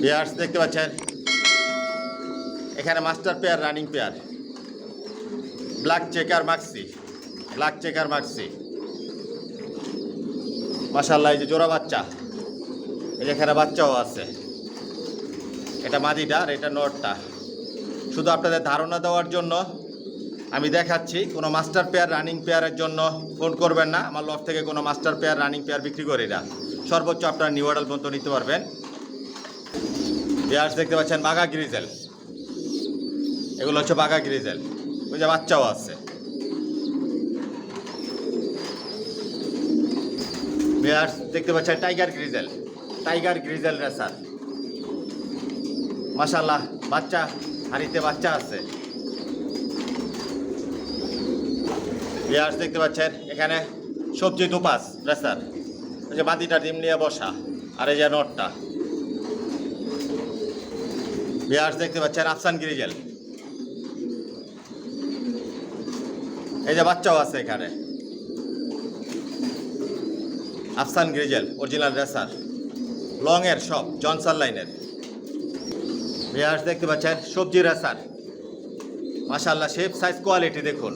Pairs দেখতে পাচ্ছেন এখানে master pair running pair black checker maxi মাশাআল্লাহ। এই যে জোড়া বাচ্চা, এই যে এখানে বাচ্চাও আছে। এটা মাদিটা আর এটা নটটা। শুধু আপনাদের ধারণা দেওয়ার জন্য আমি দেখাচ্ছি, কোনো মাস্টার পেয়ার রানিং পেয়ারের জন্য ফোন করবেন না। আমার লফট থেকে কোনো মাস্টার পেয়ার রানিং পেয়ার বিক্রি করি না। সর্বোচ্চ আপনারা নিউ অর্ডার পর্যন্ত নিতে পারবেন। পেয়ার্স দেখতে পাচ্ছেন বাঘা গ্রিজেল, এগুলো হচ্ছে বাঘা গ্রিজেল। ওই যে বাচ্চাও আছে। পেয়ার্স দেখতে পাচ্ছেন টাইগার গ্রিজেল রেসার। মাশাআল্লাহ, বাচ্চা হাড়িতে বাচ্চা আছে। পেয়ার্স দেখতে পাচ্ছেন এখানে সবজি দুপাস রেসার। ওই যে মাদিটা ডিম নিয়ে বসা আর এই যে নটটা। পেয়ার্স দেখতে পাচ্ছেন আফসান গ্রিজেল, এই যে বাচ্চাও আছে এখানে। আফসান গ্রিজেল অরিজিনাল রেসার, লং এর সব জনসন লাইনের। পেয়ার্স দেখতে পাচ্ছেন সবজি রেসার। মাশাআল্লাহ, শেপ সাইজ কোয়ালিটি দেখুন।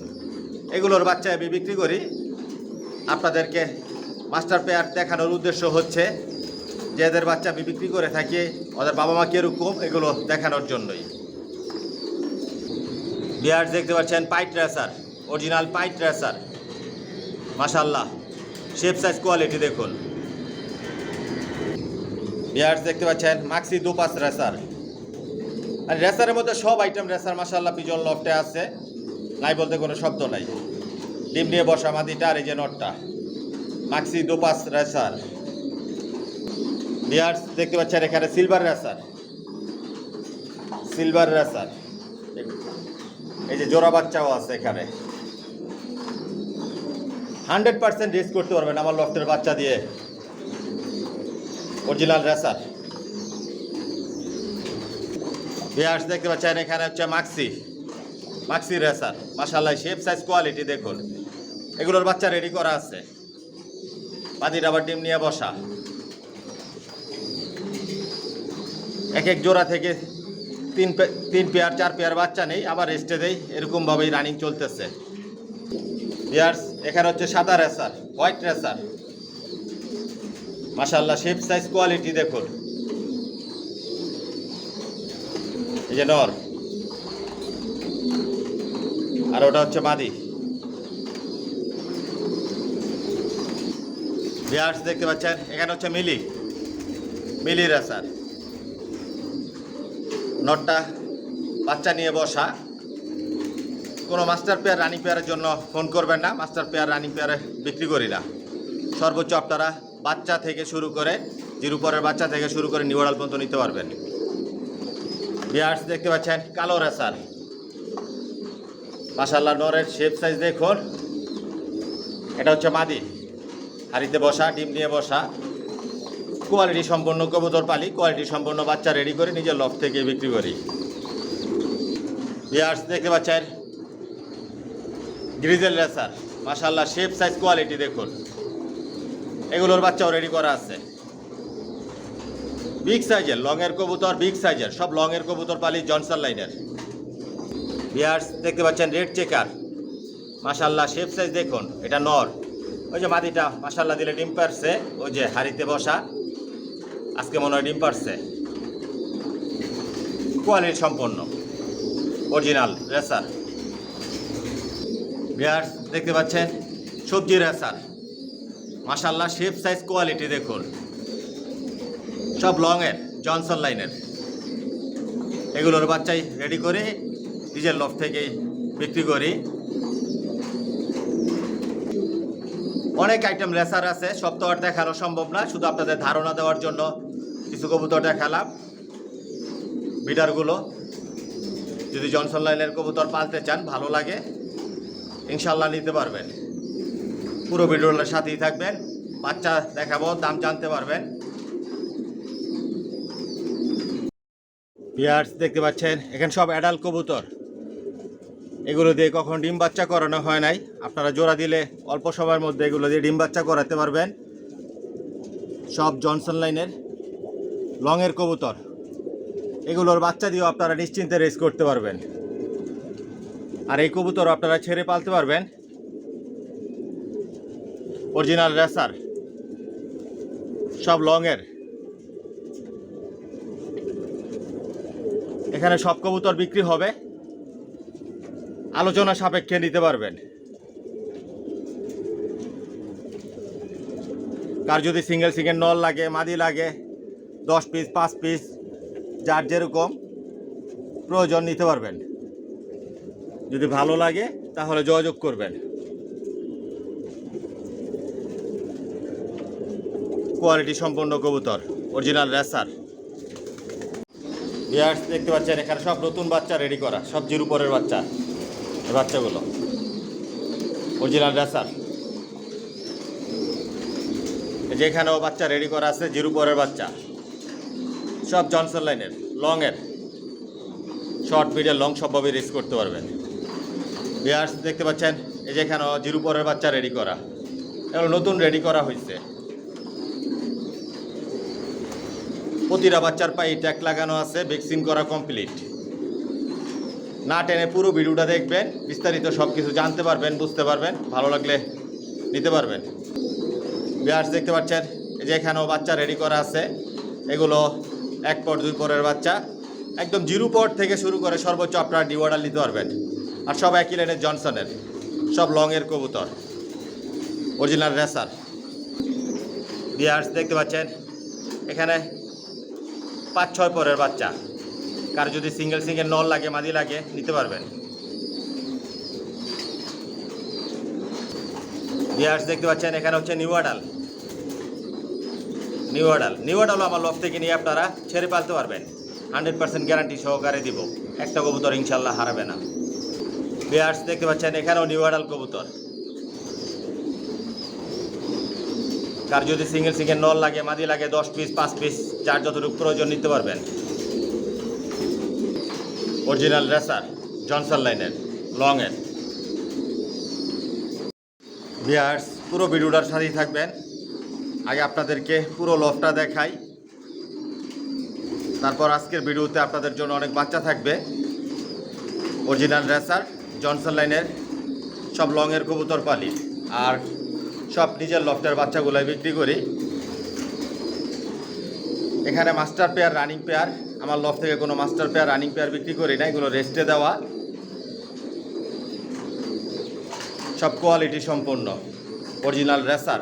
এগুলোর বাচ্চা আমি বিক্রি করি। আপনাদেরকে মাস্টার পেয়ার দেখানোর উদ্দেশ্য হচ্ছে যে এদের বাচ্চা আমি বিক্রি করে থাকি ওদের বাবা মা কীরকম, এগুলো দেখানোর জন্যই। পেয়ার্স দেখতে পাচ্ছেন পাইট রেসার, অরিজিনাল পাইট রেসার। মাশাআল্লাহ, শেপ সাইজ কোয়ালিটি দেখুন। পেয়ার্স দেখতে পাচ্ছেন মাক্সি দুপাস রেসার। আর রেসারের মধ্যে সব আইটেম রেসার মাশাআল্লাহ পিজন লফটে আছে, নাই বলতে কোনো শব্দ নাই। ডিম নিয়ে বসা মাদিটা আর এই যে নটটা, মাক্সি দুপাস রেসার। পেয়ার্স দেখতে পাচ্ছেন এখানে সিলভার রেসার। এই যে জোড়া বাচ্চাও আছে এখানে। 100% রেস করতে পারবেন আমার লফটের বাচ্চা দিয়ে, অরিজিনাল রেসার। পেয়ার্স দেখতে পাচ্ছেন এখানে হচ্ছে মাক্সি রেসার। মাশাআল্লাহ, শেপ সাইজ কোয়ালিটি দেখুন। এগুলোর বাচ্চা রেডি করা আছে, মাদির আবার ডিম নিয়ে বসা। এক এক জোড়া থেকে তিন পেয়ার 4 পেয়ার বাচ্চা নেই, আবার রেস্টে দেই, এরকমভাবেই রানিং চলতেছে। পেয়ার্স এখানে হচ্ছে সাদা রেসার, হোয়াইট রেসার। মাশাআল্লাহ, শেপ সাইজ কোয়ালিটি দেখুন। এই যে নর আর ওটা হচ্ছে মাদি। পেয়ার্স দেখতে পাচ্ছেন এখানে হচ্ছে মিলি রেসার। নটটা বাচ্চা নিয়ে বসা। কোনো মাস্টার পেয়ার রানিং পেয়ারের জন্য ফোন করবেন না। মাস্টার পেয়ার রানিং পেয়ারে বিক্রি করি না। সর্বোচ্চ আপনারা বাচ্চা থেকে শুরু করে জিরুপরের বাচ্চা থেকে শুরু করে নিউ অর্ডার পর্যন্ত নিতে পারবেন। পেয়ার্স দেখতে পাচ্ছেন কালো রেসার। মাশাআল্লাহ, নরের শেপ সাইজ দেখুন। এটা হচ্ছে মাদি, হাড়িতে বসা, ডিম নিয়ে বসা। কোয়ালিটি সম্পন্ন কবুতর পালি, কোয়ালিটি সম্পন্ন বাচ্চা রেডি করে নিজের লফট থেকে বিক্রি করি। পেয়ার্স দেখতে পাচ্ছেন গ্রিজেল রেসার। মাশাআল্লাহ, শেপ সাইজ কোয়ালিটি দেখুন। এগুলোর বাচ্চাও রেডি করা আছে। বিগ সাইজের লংয়ের কবুতর, বিগ সাইজের সব লংয়ের কবুতর পালি জনসন লাইনের। পেয়ার্স দেখতে পাচ্ছেন রেড চেকার। মাশাআল্লাহ, শেপ সাইজ দেখুন। এটা নর, ওই যে মাদিটা মাশাআল্লাহ দিলে ডিম পারছে। ওই যে হাড়িতে বসা, আজকে মনে হয় ডিম পারছে। কোয়ালিটি সম্পন্ন অরিজিনাল রেসার। পেয়ার্স দেখতে পাচ্ছেন সবজি রেসার। মাশাআল্লাহ, শেপ সাইজ কোয়ালিটি দেখুন। সব লংয়ের জনসন লাইনের। এগুলোর বাচ্চাই রেডি করে নিজের লফট থেকেই বিক্রি করি। অনেক আইটেম রেসার আছে, সব তো আর দেখানো সম্ভব না। শুধু আপনাদের ধারণা দেওয়ার জন্য কিছু কবুতর দেখালাম। বিডারগুলো যদি জনসন লাইনের কবুতর পালতে চান, ভালো লাগে, ইনশাল্লাহ নিতে পারবেন। পুরো ভিডিওর সাথেই থাকবেন, বাচ্চা দেখাবো, দাম জানতে পারবেন। পেয়ার্স দেখতে পাচ্ছেন এখানে সব অ্যাডাল্ট কবুতর। এগুলো দিয়ে কখন ডিম বাচ্চা করানো হয় নাই। আপনারা জোড়া দিলে অল্প সময়ের মধ্যে এগুলো দিয়ে ডিম বাচ্চা করাতে পারবেন। সব জনসন লাইনের লংয়ের কবুতর, এগুলোর বাচ্চা দিয়েও আপনারা নিশ্চিন্তে রেস করতে পারবেন। আর এই কবুতর আপনারা ছেড়ে পালতে পারবেন। অরিজিনাল রেসার, সব লংয়ের। এখানে সব কবুতর বিক্রি হবে, আলোচনা সাপেক্ষে নিতে পারবেন। কার যদি সিঙ্গেল সিঙ্গেল নল লাগে, মাদি লাগে, 10 পিস 5 পিস যার যেরকম প্রয়োজন নিতে পারবেন। যদি ভালো লাগে তাহলে যোগাযোগ করবেন। কোয়ালিটি সম্পন্ন কবুতর, অরিজিনাল রেসার। ভিউয়ার্স দেখতে পাচ্ছেন এখানে সব নতুন বাচ্চা রেডি করা, সব জিরো পরের বাচ্চা। এই বাচ্চাগুলো অরিজিনাল রেসার। যেখানেও বাচ্চা রেডি করা আছে জিরো পরের বাচ্চা, সব জনসন লাইনের, লংয়ের। শর্ট মিডিয়াম লং সবভাবে রেস করতে পারবেন। ভিউয়ার্স দেখতে পাচ্ছেন এই যেখানেও জিরো পরের বাচ্চা রেডি করা, এগুলো নতুন রেডি করা হয়েছে। প্রতিটা বাচ্চার পায়ে ট্যাগ লাগানো আছে, ভ্যাকসিন করা কমপ্লিট। না টেনে পুরো ভিডিওটা দেখবেন, বিস্তারিত সব কিছু জানতে পারবেন, বুঝতে পারবেন, ভালো লাগলে নিতে পারবেন। ভিউয়ার্স দেখতে পাচ্ছেন এই যে এখানেও বাচ্চা রেডি করা আছে। এগুলো 1 পর 2 পরের বাচ্চা, একদম জিরো পর থেকে শুরু করে সর্বোচ্চ আপনারা ডি অর্ডার নিতে পারবেন। আর সব একই লাইনের জনসনের, সব লংয়ের কবুতর, অরিজিনাল রেসার। ভিউয়ার্স দেখতে পাচ্ছেন এখানে 5-6 পরের বাচ্চা, কার যদি সিঙ্গেল সিঙ্গেল নল লাগে, মাদি লাগে, নিতে পারবেন। ভিউয়ার্স দেখতে পাচ্ছেন এখানে হচ্ছে নিউ অ্যাডাল। নিউ অ্যাডালও আমার লফ থেকে নিয়ে আপনারা ছেড়ে পালতে পারবেন। 100% গ্যারান্টি সহকারে দিব, একটা কবুতর ইনশাল্লাহ হারাবে না। ভিউয়ার্স দেখতে পাচ্ছেন এখানেও নিউ অ্যাডাল কবুতর, কার যদি সিঙ্গেল সিঙ্গেল নল লাগে, মাদি লাগে, 10 পিস 5 পিস যার যতটুকু প্রয়োজন নিতে পারবেন। অরিজিনাল রেসার, জনসন লাইনের, লংয়ের। ভিউয়ার্স পুরো ভিডিওটার সাথেই থাকবেন। আগে আপনাদেরকে পুরো লফটা দেখাই, তারপর আজকের ভিডিওতে আপনাদের জন্য অনেক বাচ্চা থাকবে। অরিজিনাল রেসার, জনসন লাইনের, সব লংয়ের কবুতর পালি। আর সব নিজের লফটের বাচ্চাগুলাই বিক্রি করি। এখানে মাস্টার পেয়ার, রানিং পেয়ার, আমার লফট থেকে কোনো মাস্টার পেয়ার, রানিং পেয়ার বিক্রি করি না, এগুলো রেস্টে দেওয়া, সব কোয়ালিটি সম্পন্ন অরিজিনাল রেসার।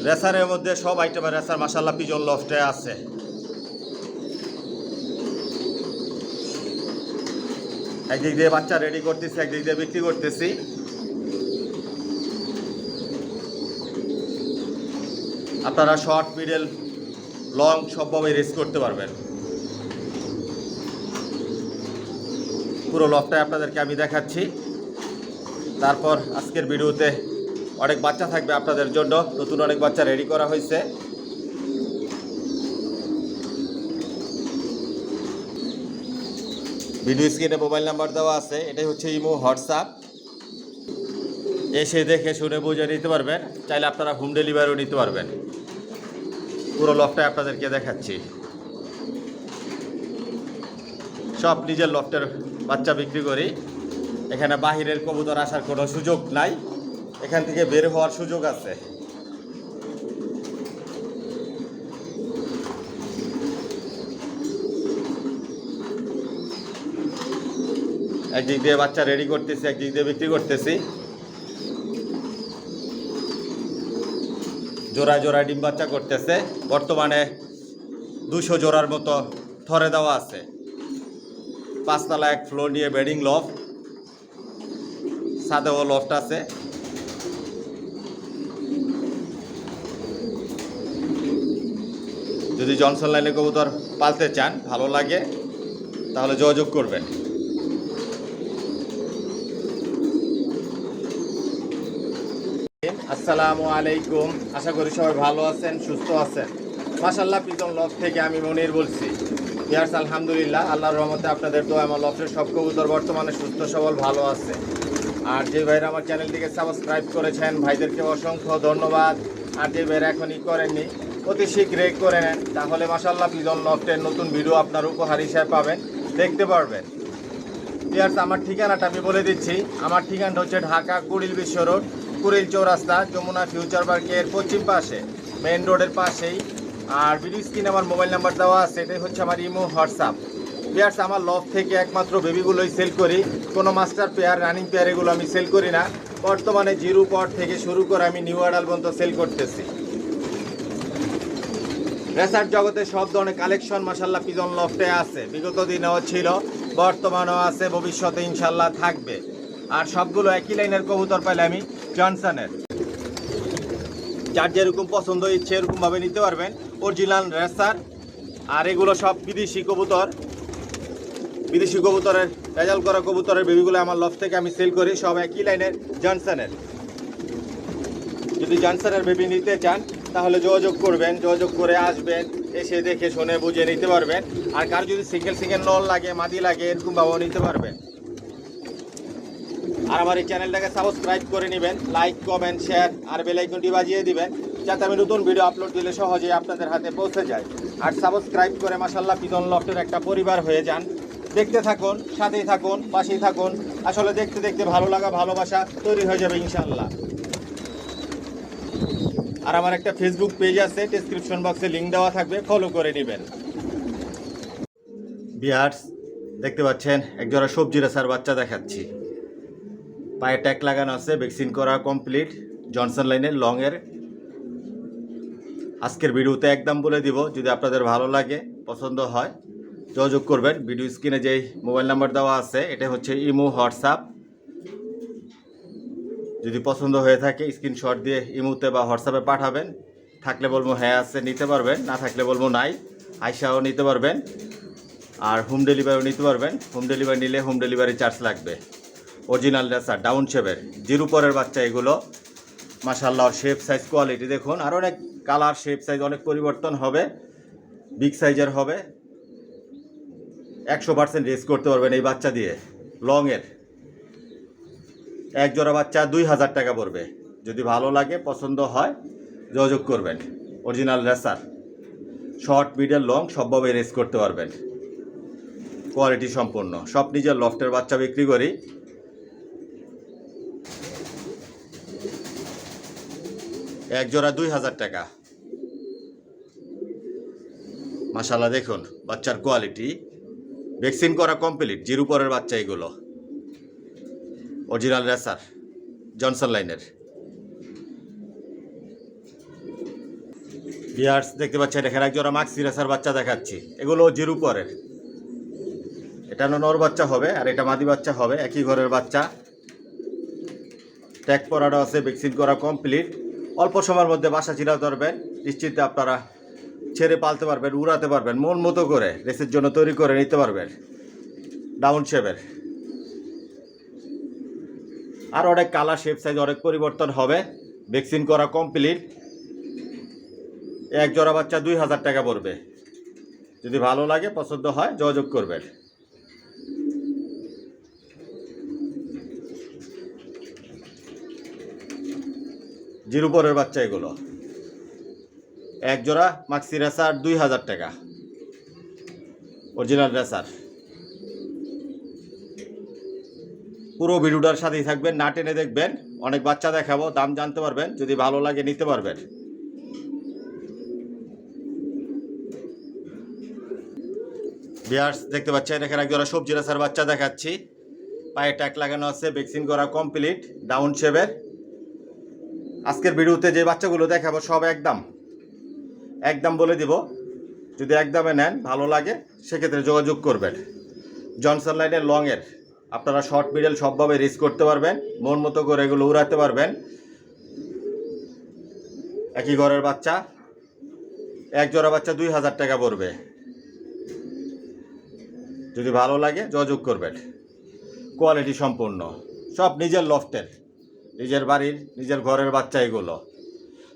রেসারের মধ্যে সব আইটেমের রেসার মাশাআল্লাহ পিজন লফটে আছে। একদিক দিয়ে বাচ্চা রেডি করতেছি, একদিক দিয়ে বিক্রি করতেছি। আপনারা শর্ট, মিডল, লং সবভাবে রেস করতে পারবেন। পুরো লফটাই আপনাদেরকে আমি দেখাচ্ছি। তারপর আজকের ভিডিওতে অনেক বাচ্চা থাকবে আপনাদের জন্য, নতুন অনেক বাচ্চা রেডি করা হয়েছে। ভিডিও স্ক্রিনে মোবাইল নাম্বার দেওয়া আছে, এটাই হচ্ছে ইমো, হোয়াটসঅ্যাপ। এসে দেখে শুনে বুঝে নিতে পারবেন, চাইলে আপনারা হোম ডেলিভারিও নিতে পারবেন। পুরো লফটাই আপনাদেরকে দেখাচ্ছি। সব নিজের লফটের বাচ্চা বিক্রি করি। এখানে বাহিরের কবুতর আসার কোনো সুযোগ নাই, এখান থেকে বের হওয়ার সুযোগ আছে। একদিক দিয়ে বাচ্চা রেডি করতেছি, একদিক দিয়ে বিক্রি করতেছি। জোড়ায় জোড়ায় ডিম বাচ্চা করতেছে। বর্তমানে 200 জোড়ার মতো থরে দেওয়া আছে। 5 তলা 1 ফ্লোর নিয়ে বেডিং লফট, সাদেও লফট আছে। যদি জনসন লাইনে কবুতর পালতে চান, ভালো লাগে, তাহলে যোগাযোগ করবেন। আসসালামু আলাইকুম, আশা করি সবাই ভালো আছেন, সুস্থ আছেন। মাশাআল্লাহ পিজন লফট থেকে আমি মনির বলছি। ভিউয়ার্স আলহামদুলিল্লাহ, আল্লাহর রহমতে আপনাদের তো আমার লফটের সব কবুতর বর্তমানে সুস্থ সবল ভালো আছে। আর যে ভাইরা আমার চ্যানেলটিকে সাবস্ক্রাইব করেছেন, ভাইদেরকে অসংখ্য ধন্যবাদ। আর যে ভাইরা এখনই করেননি, অতি শীঘ্রই করে নেন, তাহলে মাশাআল্লাহ পিজন লফটের নতুন ভিডিও আপনার উপহার হিসেবে পাবেন, দেখতে পারবেন। ভিউয়ার্স, আমার ঠিকানাটা আমি বলে দিচ্ছি। আমার ঠিকানাটা হচ্ছে ঢাকা কুড়িল বিশ্ব রোড, কুড়িল চৌরাস্তা, যমুনা ফিউচার পার্কের পশ্চিম পাশে, মেইন রোডের পাশেই। আর ভিডিও স্ক্রিনে আমার মোবাইল নাম্বার দেওয়া আছে, এটাই হচ্ছে আমার ইমো হোয়াটসঅ্যাপ। ভিউয়ার্স, আমার লফট থেকে একমাত্র বেবিগুলোই সেল করি, কোনো মাস্টার পেয়ার রানিং পেয়ার এগুলো আমি সেল করি না। বর্তমানে জিরো পট থেকে শুরু করে আমি নিউ অ্যাডাল পর্যন্ত সেল করতেছি। রেসার জগতে সব ধরনের কালেকশন মাশাআল্লাহ পিজন লফটে আছে, বিগত দিনেও ছিল, বর্তমানেও আছে, ভবিষ্যতে ইনশাল্লাহ থাকবে। আর সবগুলো একই লাইনের কবুতর পাইলে আমি জনসনের। যার যেরকম পছন্দ ইচ্ছে এরকমভাবে নিতে পারবেন, অরিজিনাল রেসার। আর এগুলো সব বিদেশি কবুতর, বিদেশি কবুতরের রেজাল্ট করা কবুতরের বেবিগুলো আমার লফট থেকে আমি সেল করি, সব একই লাইনের জনসনের। যদি জনসনের বেবি নিতে চান তাহলে যোগাযোগ করবেন, যোগাযোগ করে আসবেন, এসে দেখে শুনে বুঝে নিতে পারবেন। আর কার যদি সিঙ্গেল সিঙ্গেল নল লাগে, মাদি লাগে, এরকমভাবেও নিতে পারবেন। আর আমার এই চ্যানেলটাকে সাবস্ক্রাইব করে নেবেন, লাইক কমেন্ট শেয়ার আর বেল আইকনটি বাজিয়ে দিবেন, যাতে আমি নতুন ভিডিও আপলোড দিলে সহজেই আপনাদের হাতে পৌঁছে যায়। আর সাবস্ক্রাইব করে মাশাআল্লাহ পিজন লফটের একটা পরিবার হয়ে যান। দেখতে থাকুন, সাথেই থাকুন, পাশেই থাকুন। আসলে দেখতে দেখতে ভালো লাগা, ভালোবাসা তৈরি হয়ে যাবে ইনশাআল্লাহ। আর আমার একটা ফেসবুক পেজ আছে, ডেসক্রিপশন বক্সে লিঙ্ক দেওয়া থাকবে, ফলো করে নেবেন। ভিউয়ার্স, দেখতে পাচ্ছেন একজোড়া সবজি রেসার বাচ্চা দেখাচ্ছি। পায়ে ট্যাগ লাগানো আছে, ভ্যাকসিন করা কমপ্লিট, জনসন লাইনের লংয়ের। আজকের ভিডিওতে একদম বলে দিব, যদি আপনাদের ভালো লাগে, পছন্দ হয়, যোগাযোগ করবেন। ভিডিও স্ক্রিনে যেই মোবাইল নাম্বার দেওয়া আছে, এটা হচ্ছে ইমো হোয়াটসঅ্যাপ। যদি পছন্দ হয়ে থাকে স্ক্রিনশট দিয়ে ইমোতে বা হোয়াটসঅ্যাপে পাঠাবেন। থাকলে বলবো হ্যাঁ আছে, নিতে পারবেন, না থাকলে বলবো নাই, আইসাও নিতে পারবেন। আর হোম ডেলিভারিও নিতে পারবেন। হোম ডেলিভারি নিলে হোম ডেলিভারি চার্জ লাগবে। অরিজিনাল রেসার ডাউন শেপের জিরো পরের বাচ্চা এগুলো। মাশাআল্লাহ, শেপ সাইজ কোয়ালিটি দেখুন, আর অনেক কালার শেপ সাইজ অনেক পরিবর্তন হবে, বিগ সাইজের হবে। 100% রেস করতে পারবেন এই বাচ্চা দিয়ে। লংয়ের এক জোড়া বাচ্চা 2000 টাকা পড়বে। যদি ভালো লাগে, পছন্দ হয়, যোগাযোগ করবেন। Original racer, short middle long সবভাবে রেস করতে পারবেন, কোয়ালিটি সম্পন্ন। সব নিজের লফটের বাচ্চা বিক্রি করি। এক জোড়া 2000 টাকা। মাশাআল্লাহ, দেখুন বাচ্চার কোয়ালিটি, ভ্যাকসিন করা কমপ্লিট, জিরো পরের বাচ্চা এগুলো। অরিজিনাল রেসার, জনসন লাইনের। ভিউয়ার্স, দেখতে পাচ্ছেন এখানে এক জোড়া মাক্সি রেসার বাচ্চা দেখাচ্ছি। এগুলো জিরো পরের। এটা নর বাচ্চা হবে আর এটা মাদি বাচ্চা হবে, একই ঘরের বাচ্চা। ট্যাগ পরানো আছে, ভ্যাকসিন করা কমপ্লিট। অল্প সময়ের মধ্যে বাসা চিরা ধরবেন, নিশ্চিন্তে আপনারা ছেড়ে পালতে পারবেন, উড়াতে পারবেন, মন মতো করে রেসের জন্য তৈরি করে নিতে পারবেন। ডাউন শেপের। আর অনেক কালার শেপ সাইজ অনেক পরিবর্তন হবে, ভ্যাকসিন করা কমপ্লিট। এক জোড়া বাচ্চা 2000 টাকা পড়বে। যদি ভালো লাগে, পছন্দ হয়, যোগাযোগ করবেন। জিরো পরের বাচ্চা এগুলো। এক জোড়া মাক্সি রেসার 2000 টাকা, অরিজিনাল রেসার। পুরো ভিডিওটার সাথেই থাকবেন, না টেনে দেখবেন। অনেক বাচ্চা দেখাবো, দাম জানতে পারবেন, যদি ভালো লাগে নিতে পারবেন। ভিউয়ার্স, দেখতে পাচ্ছেন এখানে এক জোড়া সবজি রেসার বাচ্চা দেখাচ্ছি। পায়ে ট্যাগ লাগানো আছে, ভ্যাকসিন করা কমপ্লিট, ডাউন শেপের। আজকের ভিডিওতে যে বাচ্চাগুলো দেখাবো সব একদম একদম বলে দিব। যদি একদমে নেন, ভালো লাগে, সেক্ষেত্রে যোগাযোগ করবেন। জনসন লাইনের লংয়ের আপনারা শর্ট মিডল সবভাবে রেস করতে পারবেন, মন মতো করে এগুলো উড়াতে পারবেন। একই ঘরের বাচ্চা। এক জোড়া বাচ্চা 2000 টাকা পড়বে। যদি ভালো লাগে, যোগাযোগ করবেন। কোয়ালিটি সম্পূর্ণ, সব নিজের লফটের, নিজের বাড়ির, নিজের ঘরের বাচ্চা এগুলো।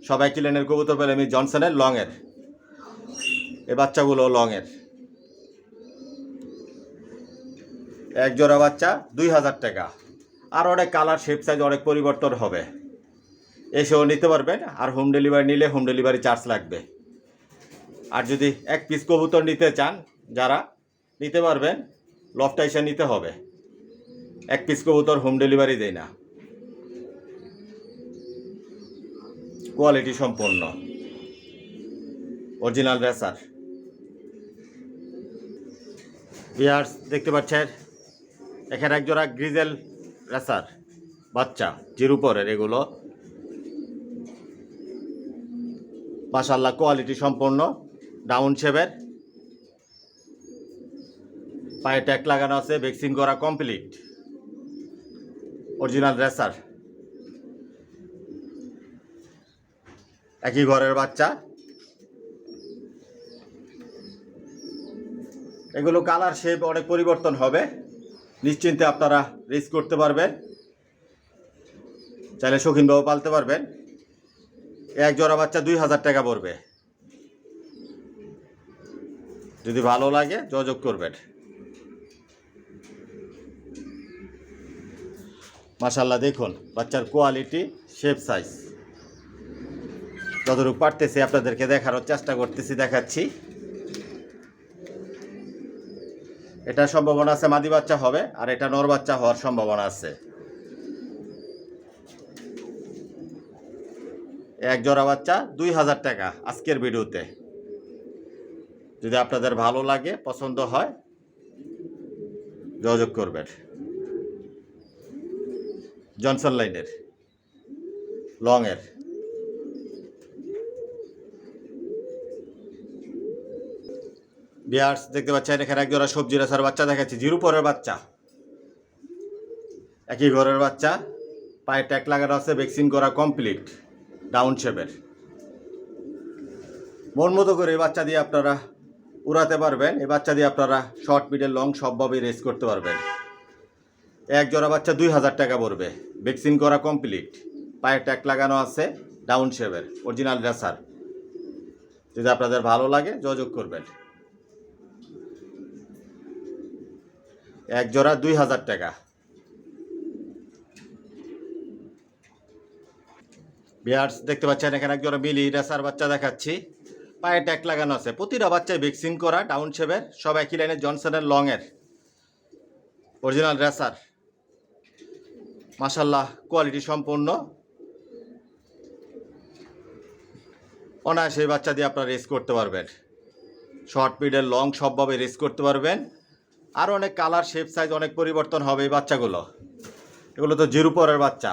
সবাই কিলেনের কবুতর পেলে আমি জনসনের লংয়ের। এই বাচ্চাগুলো লংয়ের। এক জোড়া বাচ্চা 2000 টাকা। আর অনেক কালার শেপ সাইজ অনেক পরিবর্তন হবে, এসেও নিতে পারবেন। আর হোম ডেলিভারি নিলে হোম ডেলিভারি চার্জ লাগবে। আর যদি এক পিস কবুতর নিতে চান যারা নিতে পারবেন, লফট এসে নিতে হবে। এক পিস কবুতর হোম ডেলিভারি দেয় না, কোয়ালিটি সম্পন্ন অরিজিনাল রেসার। ভিউয়ার্স দেখতে পাচ্ছেন এখানে এক জোড়া গ্রিজেল রেসার বাচ্চা, জিরো পরের এগুলো মাশাআল্লাহ কোয়ালিটি সম্পন্ন, ডাউন শেপের, পায়ে ট্যাগ লাগানো আছে, ভ্যাকসিন করা কমপ্লিট, অরিজিনাল রেসার, একই ঘরের বাচ্চা। এগুলো কালার শেপ অনেক পরিবর্তন হবে, নিশ্চিন্তে আপনারা রিস্ক করতে পারবেন, চাইলে শৌখিনভাবে পালতে পারবেন। এক জোড়া বাচ্চা 2000 টাকা পড়বে, যদি ভালো লাগে যোগাযোগ করবেন। মাশাআল্লাহ দেখুন বাচ্চার কোয়ালিটি, শেপ, সাইজ, যতটুকু পারতেছি আপনাদেরকে দেখানোর চেষ্টা করতেছি, দেখাচ্ছি। এটা সম্ভাবনা আছে মাদি বাচ্চা হবে, আর এটা নর বাচ্চা হওয়ার সম্ভাবনা আছে। এক জোড়া বাচ্চা 2000 টাকা আজকের ভিডিওতে। যদি আপনাদের ভালো লাগে, পছন্দ হয়, যোগাযোগ করবেন। জনসন লাইনের লং এর। ভিউয়ার্স দেখতে পাচ্ছেন এখানে এক জোড়া সবজি রেসার বাচ্চা দেখাচ্ছি, জিরো পরের বাচ্চা, একই ঘরের বাচ্চা, পায়ে ট্যাগ লাগানো আছে, ভ্যাকসিন করা কমপ্লিট, ডাউন শেপের। মন মতো করে এই বাচ্চা দিয়ে আপনারা উড়াতে পারবেন, এই বাচ্চা দিয়ে আপনারা শর্ট, মিডল, লং সবভাবেই রেস করতে পারবেন। এক জোড়া বাচ্চা 2000 টাকা পড়বে, ভ্যাকসিন করা কমপ্লিট, পায়ে ট্যাগ লাগানো আছে, ডাউন শেপের, অরিজিনাল রেসার। যদি আপনাদের ভালো লাগে যোগাযোগ করবেন। এক জোড়া 2000 টাকা। ভিউয়ার্স দেখতে পাচ্ছেন এখানে এক জোড়া মিলি রেসার বাচ্চা দেখাচ্ছি, পায়ে ট্যাগ লাগানো আছে, প্রতিটা বাচ্চায় ভ্যাকসিন করা, ডাউন শেপের, সব একই লাইনের, জনসনের লং এর, অরিজিনাল রেসার। মাশাআল্লাহ কোয়ালিটি সম্পন্ন, অনায়াসে এই বাচ্চা দিয়ে আপনারা রেস করতে পারবেন, শর্ট, মিডল, লং সবভাবে রেস করতে পারবেন। আর অনেক কালার, শেপ, সাইজ অনেক পরিবর্তন হবে এই বাচ্চাগুলো। এগুলো তো জিরো পরের বাচ্চা,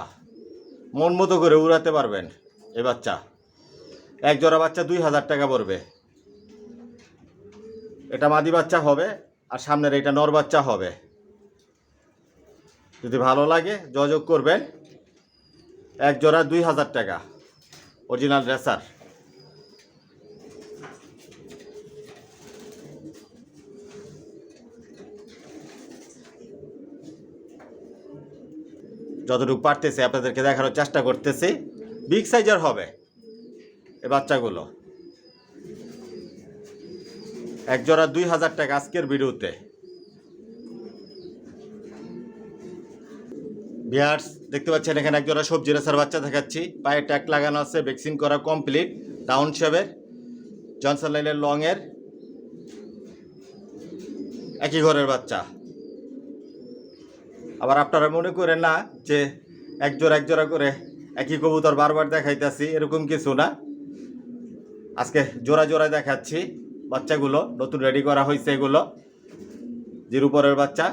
মন মতো করে উড়াতে পারবেন এই বাচ্চা। এক জোড়া বাচ্চা 2000 টাকা পড়বে। এটা মাদি বাচ্চা হবে, আর সামনের এটা নর বাচ্চা হবে। যদি ভালো লাগে যোগাযোগ করবেন। এক জোড়া 2000 টাকা, অরিজিনাল রেসার। যতটুকু পারতেছে আপনাদেরকে দেখানোর চেষ্টা করতেছি, বিগ সাইজের হবে এই বাচ্চাগুলো। এক জোড়া 2000 টাকা আজকের ভিডিওতে। ভিউয়ার্স দেখতে পাচ্ছেন এখানে এক জোড়া সবজি রেসার বাচ্চা দেখাচ্ছি, পায়ে ট্যাগ লাগানো আছে, ভ্যাকসিন করা কমপ্লিট, ডাউন শেপের, জনসন লাইনের লং এর, একই ঘরের বাচ্চা। আবার আপনারা মনে করেন না যে এক জোড়া করে একই কবুতর বারবার দেখাইতেছি, এরকম কিছু না। আজকে জোড়া জোড়ায় দেখাচ্ছি বাচ্চাগুলো, নতুন রেডি করা হয়েছে এগুলো, জিরো পরের বাচ্চা।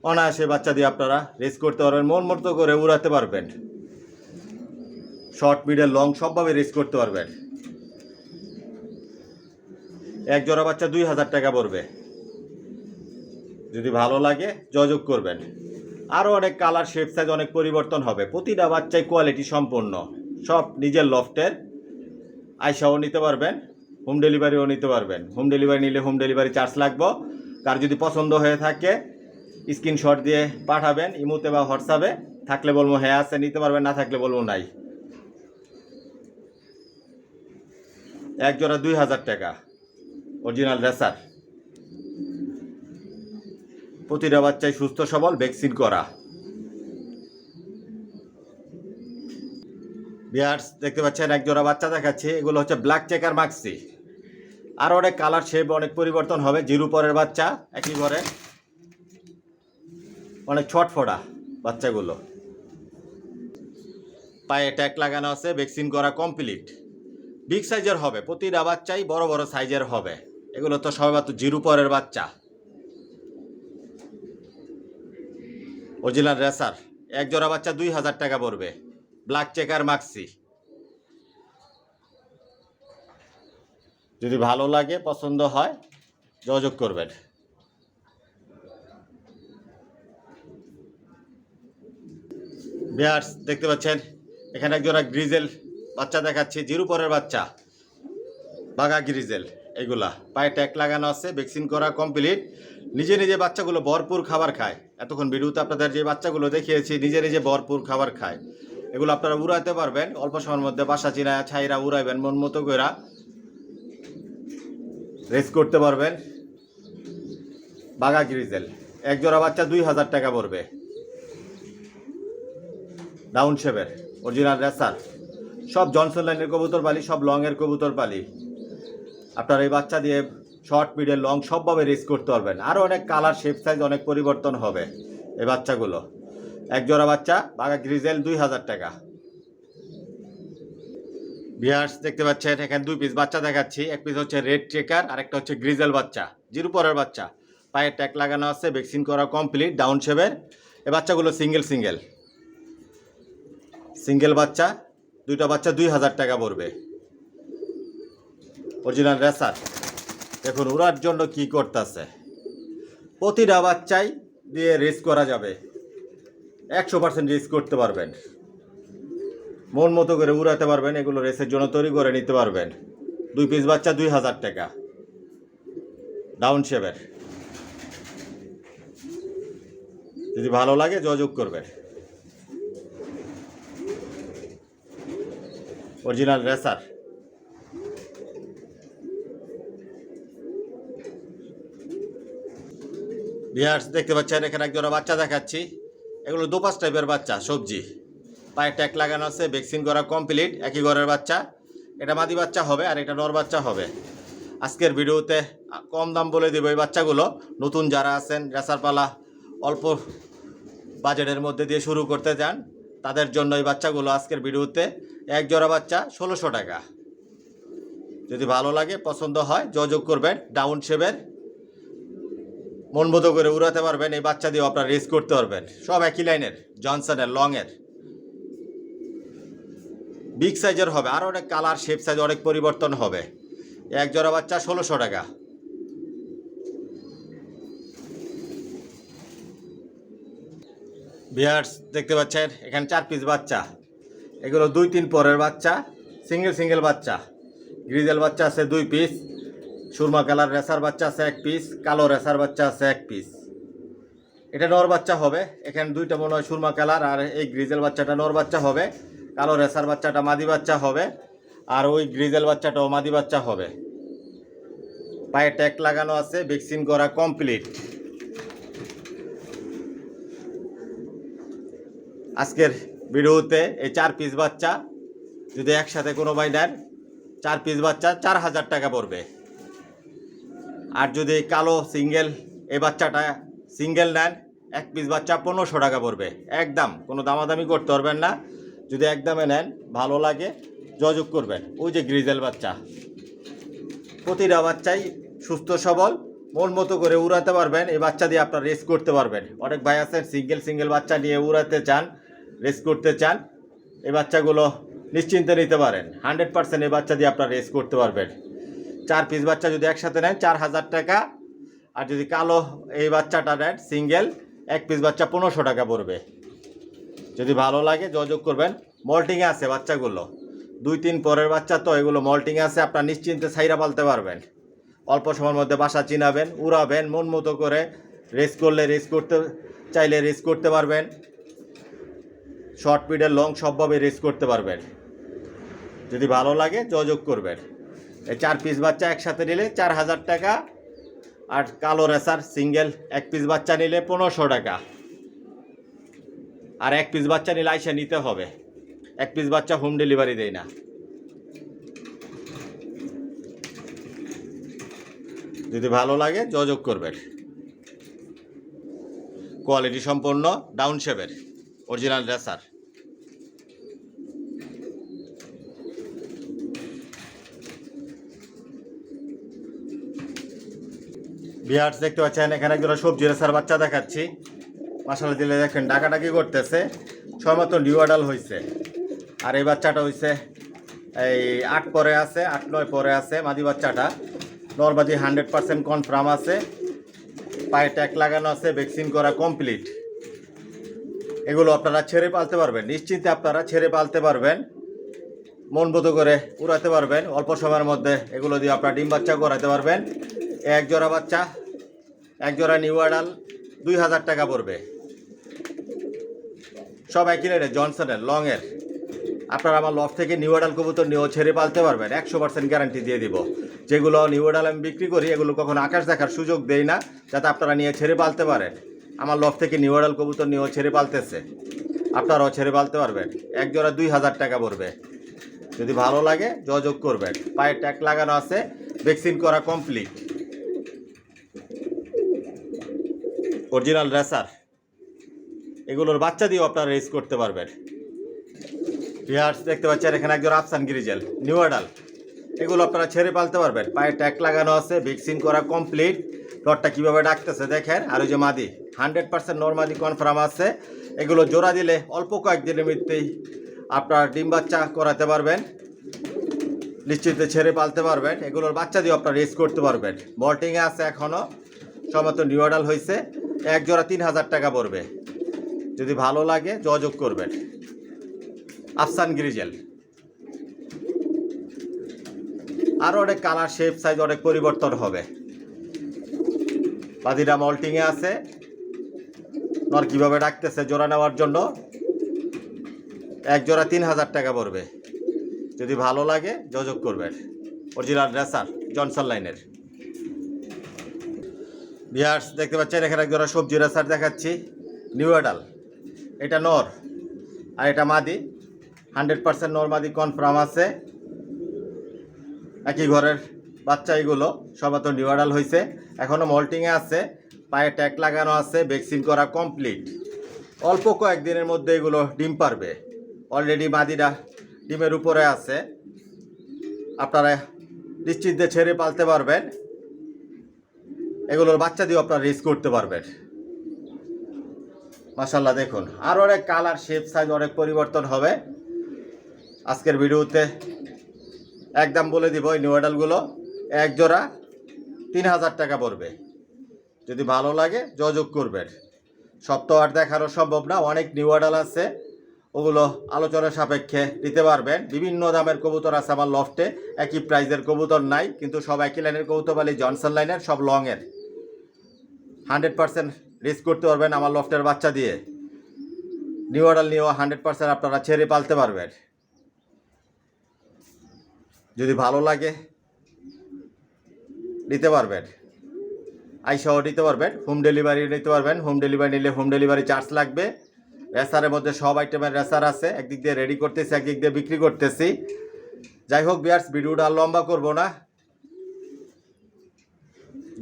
অনায়াসে বাচ্চা দিয়ে আপনারা রেস করতে পারবেন, মন মতো করে উড়াতে পারবেন, শর্ট, মিডল, লং সবভাবে রেস করতে পারবেন। এক জোড়া বাচ্চা 2000 টাকা পড়বে, যদি ভালো লাগে যোগাযোগ করবেন। আরও অনেক কালার, শেপ, সাইজ অনেক পরিবর্তন হবে, প্রতিটা বাচ্চায় কোয়ালিটি সম্পন্ন, সব নিজের লফটের। আইসাও নিতে পারবেন, হোম ডেলিভারিও নিতে পারবেন। হোম ডেলিভারি নিলে হোম ডেলিভারি চার্জ লাগবে। কার যদি পছন্দ হয়ে থাকে স্ক্রিনশট দিয়ে পাঠাবেন ইমোতে বা হোয়াটসঅ্যাপে, থাকলে বলবো হ্যাঁ আছে নিতে পারবেন, না থাকলে বলবো নাই। এক জোড়া 2000 টাকা, অরিজিনাল রেসার। প্রতিটা বাচ্চাই সুস্থ সবল, ভ্যাকসিন করা। বিয়ার্স দেখতে পাচ্ছেন এক জোড়া বাচ্চা দেখাচ্ছি, এগুলো হচ্ছে ব্ল্যাক চেকার মাক্সি। আর অনেক কালার শেপ অনেক পরিবর্তন হবে। জিরো পরের বাচ্চা, একই ঘরে অনেক ছটফটা বাচ্চাগুলো। পায়ে ট্যাগ লাগানো আছে, ভ্যাকসিন করা কমপ্লিট। বিগ সাইজের হবে, প্রতিটা বাচ্চাই বড় বড় সাইজের হবে। এগুলো তো সবেমাত্র জিরো পরের বাচ্চা। অরিজিনাল রেসার, এক জোড়া বাচ্চা 2000 টাকা পড়বে। Black checker maxi. যদি ভালো লাগে, পছন্দ হয়, যোগাযোগ করবেন। বিয়ার্স দেখতে পাচ্ছেন এখানে এক জোড়া গ্রিজেল বাচ্চা দেখাচ্ছি, জিরো পরের বাচ্চা, বাঘা গ্রিজেল। এগুলা পায়ে ট্যাগ লাগানো আছে, ভ্যাকসিন করা কমপ্লিট। নিজে নিজে বাচ্চাগুলো ভরপুর খাবার খায়। এতক্ষণ ভিডিওতে আপনাদের যে বাচ্চাগুলো দেখিয়েছি নিজে নিজে ভরপুর খাবার খায়। এগুলো আপনারা উড়াতে পারবেন অল্প সময়ের মধ্যে। বাসা চিনা ছাইরা উড়াইবেন মন মতো করে, রেস করতে পারবেন। বাঘা গ্রিজেল, এক জোড়া বাচ্চা 2000 টাকা পড়বে। ডাউন শেপের অরিজিনাল রেসার, সব জনসন লাইনের কবুতর পালি, সব লংয়ের কবুতর পালি। আপনারা এই বাচ্চা দিয়ে শর্ট, মিডল, লং সবভাবে রেস করতে পারবেন। আরও অনেক কালার, শেপ, সাইজ অনেক পরিবর্তন হবে এই বাচ্চাগুলো। এক জোড়া বাচ্চা বাঘা গ্রিজেল 2000 টাকা। বিয়ার্স দেখতে পাচ্ছেন এখানে 2 পিস বাচ্চা দেখাচ্ছি। এক পিস হচ্ছে রেড চেকার, আর একটা হচ্ছে গ্রিজেল বাচ্চা, জিরো পরের বাচ্চা। পায়ে ট্যাগ লাগানো আছে, ভ্যাকসিন করা কমপ্লিট, ডাউন শেপের। এই বাচ্চাগুলো সিঙ্গেল বাচ্চা, দুইটা বাচ্চা 2000 টাকা পড়বে। Original racer. দেখুন উড়ার জন্য কি করতেছে। প্রতিটা বাচ্চাই দিয়ে রেস করা যাবে, 100% রেস করতে পারবেন, মন মতো করে উড়াতে পারবেন। এগুলো রেসের জন্য তৈরি করে নিতে পারবেন। 2 পিস বাচ্চা 2000 টাকা, ডাউন শেপের। যদি ভালো লাগে যোগাযোগ করবেন। Original racer. বিয়ার্স দেখতে পাচ্ছেন এখানে একজোড়া বাচ্চা দেখাচ্ছি। এগুলো দোপাস টাইপের বাচ্চা, সবজি। পায়ে ট্যাগ লাগানো আছে, ভ্যাকসিন করা কমপ্লিট, একই ঘরের বাচ্চা। এটা মাদি বাচ্চা হবে আর এটা নর বাচ্চা হবে। আজকের ভিডিওতে কম দাম বলে দেবো এই বাচ্চাগুলো। নতুন যারা আছেন, রেসার পালা অল্প বাজেটের মধ্যে দিয়ে শুরু করতে চান, তাদের জন্য এই বাচ্চাগুলো আজকের ভিডিওতে। এক জোড়া বাচ্চা 1600 টাকা। যদি ভালো লাগে, পছন্দ হয়, যোগাযোগ করবেন। ডাউন শেপের, মন মতো করে উড়াতে পারবেন। এই বাচ্চা দিয়েও আপনার রেস করতে পারবেন। সব একই লাইনের, জনসনের লংয়ের। বিগ সাইজের হবে, আর অনেক কালার, শেপ, সাইজ অনেক পরিবর্তন হবে। এক জোড়া বাচ্চা 1600 টাকা। বিয়ার্স দেখতে পাচ্ছেন এখানে 4 পিস বাচ্চা। এগুলো 2-3 পরের বাচ্চা, সিঙ্গেল বাচ্চা। গ্রিজেল বাচ্চা আছে 2 পিস, সুরমা কালার রেসার বাচ্চা আছে 1 পিস, কালো রেসার বাচ্চা আছে 1 পিস। এটা নর বাচ্চা হবে। এখানে দুইটা মনে হয় সুরমা কালার, আর এই গ্রিজেল বাচ্চাটা নর বাচ্চা হবে। কালো রেসার বাচ্চাটা মাদি বাচ্চা হবে, আর ওই গ্রিজেল বাচ্চাটাও মাদি বাচ্চা হবে। পায়ে ট্যাগ লাগানো আছে, ভ্যাকসিন করা কমপ্লিট। আজকের ভিডিওতে এই 4 পিস বাচ্চা যদি একসাথে কোনো ভাই নেন, 4 পিস বাচ্চা 4000 টাকা পড়বে। আর যদি কালো সিঙ্গেল এই বাচ্চাটা সিঙ্গেল নেন, 1 পিস বাচ্চা 1500 টাকা পড়বে। একদম, কোনো দামাদামি করতে পারবেন না। যদি একদমে নেন, ভালো লাগে, যোগাযোগ করবেন। ওই যে গ্রিজেল বাচ্চা, প্রতিটা বাচ্চাই সুস্থ সবল, মন মতো করে উড়াতে পারবেন। এই বাচ্চা দিয়ে আপনার রেস করতে পারবেন। অনেক ভাই আছেন সিঙ্গেল বাচ্চা নিয়ে উড়াতে চান, রেস করতে চান, এই বাচ্চাগুলো নিশ্চিন্তে নিতে পারেন। 100% এই বাচ্চা দিয়ে আপনার রেস করতে পারবেন। 4 পিস বাচ্চা যদি একসাথে নেন 4000 টাকা। আর যদি কালো এই বাচ্চাটা নেন সিঙ্গেল, 1 পিস বাচ্চা 1500 টাকা পড়বে। যদি ভালো লাগে যোগাযোগ করবেন। মল্টিংয়ে আছে বাচ্চাগুলো, 2-3 পরের বাচ্চা তো, এগুলো মল্টিংয়ে আছে। আপনার নিশ্চিন্তে ছাইরা পালতে পারবেন। অল্প সময়ের মধ্যে বাসা চিনাবেন, উড়াবেন, মন মতো করে রেস করলে, রেস করতে চাইলে রেস করতে পারবেন। শর্ট, মিডল, লং সবভাবে রেস করতে পারবেন। যদি ভালো লাগে যোগাযোগ করবেন। এই 4 পিস বাচ্চা একসাথে নিলে 4000 টাকা। আর কালো রেসার সিঙ্গেল 1 পিস বাচ্চা নিলে 1500 টাকা। আর 1 পিস বাচ্চা নিলে আইসা নিতে হবে। এক পিস বাচ্চা হোম ডেলিভারি দেয় না। যদি ভালো লাগে যোগাযোগ করবেন। কোয়ালিটি সম্পন্ন ডাউন শেপের অরিজিনাল রেসার। ভিউয়ার্স দেখতে পাচ্ছেন এখানে একজোড়া সবজি রেসার বাচ্চা দেখাচ্ছি। মাশাআল্লাহ দিলে দেখেন ডাকাডাকি করতেছে, ছয় মতো নিউ অ্যাডাল হয়েছে। আর এই বাচ্চাটা হয়েছে এই 8 পরে আছে, 8-9 পরে আছে। মাদি বাচ্চাটা নরমাদি 100% কনফার্ম আছে, পায়ে ট্যাগ লাগানো আছে, ভ্যাকসিন করা কমপ্লিট। এগুলো আপনারা ছেড়ে পালতে পারবেন, নিশ্চিন্তে আপনারা ছেড়ে পালতে পারবেন, মন মতো করে উড়াতে পারবেন। অল্প সময়ের মধ্যে এগুলো দিয়ে আপনারা ডিম বাচ্চা করাতে পারবেন। এক জোড়া বাচ্চা, এক জোড়া নিউ অ্যাডাল 2000 টাকা পড়বে। সব একই রেটে, জনসনের লংয়ের। আপনারা আমার লফট থেকে নিউ অ্যাডাল কবুতর নিয়েও ছেড়ে পালতে পারবেন, 100% গ্যারান্টি দিয়ে দিব। যেগুলো নিউ অ্যাডাল আমি বিক্রি করি এগুলো কখনো আকাশ দেখার সুযোগ দেই না, যাতে আপনারা নিয়ে ছেড়ে পালতে পারেন। আমার লফট থেকে নিউ অ্যাডাল কবুতর নিয়েও ছেড়ে পালতেছে, আপনারাও ছেড়ে পালতে পারবেন। এক জোড়া 2000 টাকা পড়বে। যদি ভালো লাগে যোগাযোগ করবেন। পায়ে ট্যাগ লাগানো আছে, ভ্যাকসিন করা কমপ্লিট, অরিজিনাল রেসার। এগুলোর বাচ্চা দিয়েও আপনারা রেস করতে পারবেন। ভিউয়ার্স দেখতে পাচ্ছেন এখানে একজন আফসান গ্রিজেল নিউ অ্যাডাল। এগুলো আপনারা ছেড়ে পালতে পারবেন, পায়ে ট্যাগ লাগানো আছে, ভ্যাকসিন করা কমপ্লিট। রডটা কীভাবে ডাকতেছে দেখেন। আর ওই যে মাদি 100% নরমাদি কনফার্ম আছে। এগুলো জোড়া দিলে অল্প কয়েকদিনের মধ্যেই আপনার ডিম বাচ্চা করাতে পারবেন, নিশ্চিন্তে ছেড়ে পালতে পারবেন। এগুলোর বাচ্চা দিয়ে আপনারা রেস করতে পারবেন। বল্টিংয়ে আছে এখনও, সমস্ত নিউ অ্যাডাল হয়েছে। এক জোড়া 3000 টাকা পড়বে। যদি ভালো লাগে যোগাযোগ করবেন। আফসান গ্রিজেল। আরও অনেক কালার, শেপ, সাইজ অনেক পরিবর্তন হবে। বাদিরা মল্টিংয়ে আছে। নর কীভাবে ডাকতেছে জোড়া নেওয়ার জন্য। এক জোড়া 3000 টাকা পড়বে। যদি ভালো লাগে যোগাযোগ করবেন। অরিজিনাল রেসার, জনসন লাইনের। ভিউয়ার্স দেখতে পাচ্ছেন এখানে এক জোড়া সবজি রেসার দেখাচ্ছি, নিউ অ্যাডাল। এটা নর আর এটা মাদি, 100% নর মাদি কনফার্ম আছে। একই ঘরের বাচ্চা এগুলো, সব তো নিউ অ্যাডাল হয়েছে, এখনও মল্টিংয়ে আছে, পায়ে ট্যাগ লাগানো আছে, ভ্যাকসিন করা কমপ্লিট। অল্প কয়েকদিনের মধ্যে এগুলো ডিম পারবে। অলরেডি মাদিরা ডিমের উপরে আছে, আপনারা নিশ্চিন্তে ছেড়ে পালতে পারবেন। এগুলোর বাচ্চা দিয়েও আপনারা রেস করতে পারবেন। মাশাআল্লাহ দেখুন, আর অনেক কালার, শেপ, সাইজ অনেক পরিবর্তন হবে। আজকের ভিডিওতে একদম বলে দিব, এই নিউ অ্যাডালগুলো এক জোড়া 3000 টাকা পড়বে। যদি ভালো লাগে যোগাযোগ করবেন। সব তো আর দেখানো সম্ভব না, অনেক নিউ অ্যাডাল আছে, ওগুলো আলোচনার সাপেক্ষে দিতে পারবেন। বিভিন্ন দামের কবুতর আছে আমার লফটে, একই প্রাইজের কবুতর নাই, কিন্তু সব একই লাইনের কবুতর বলি, জনসন লাইনের, সব লংয়ের। 100% রেস করতে পারবেন আমার লফটের বাচ্চা দিয়ে। নিউ অ্যাডাল নিয়েও 100% আপনারা ছেড়ে পালতে পারবেন। যদি ভালো লাগে নিতে পারবেন, আইসাও নিতে পারবেন, হোম ডেলিভারি নিতে পারবেন। হোম ডেলিভারি নিলে হোম ডেলিভারি চার্জ লাগবে। রেসারের মধ্যে সব আইটেমের রেসার আছে, একদিক দিয়ে রেডি করতেছি, একদিক দিয়ে বিক্রি করতেছি। যাই হোক ভিউয়ার্স, ভিডিওটা আর লম্বা করবো না।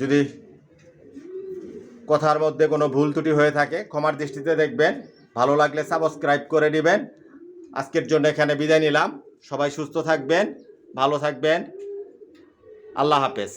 যদি কথার মধ্যে কোনো ভুল ত্রুটি হয়ে থাকে ক্ষমার দৃষ্টিতে দেখবেন। ভালো লাগলে সাবস্ক্রাইব করে নেবেন। আজকের জন্য এখানে বিদায় নিলাম। সবাই সুস্থ থাকবেন, ভালো থাকবেন। আল্লাহ হাফেজ।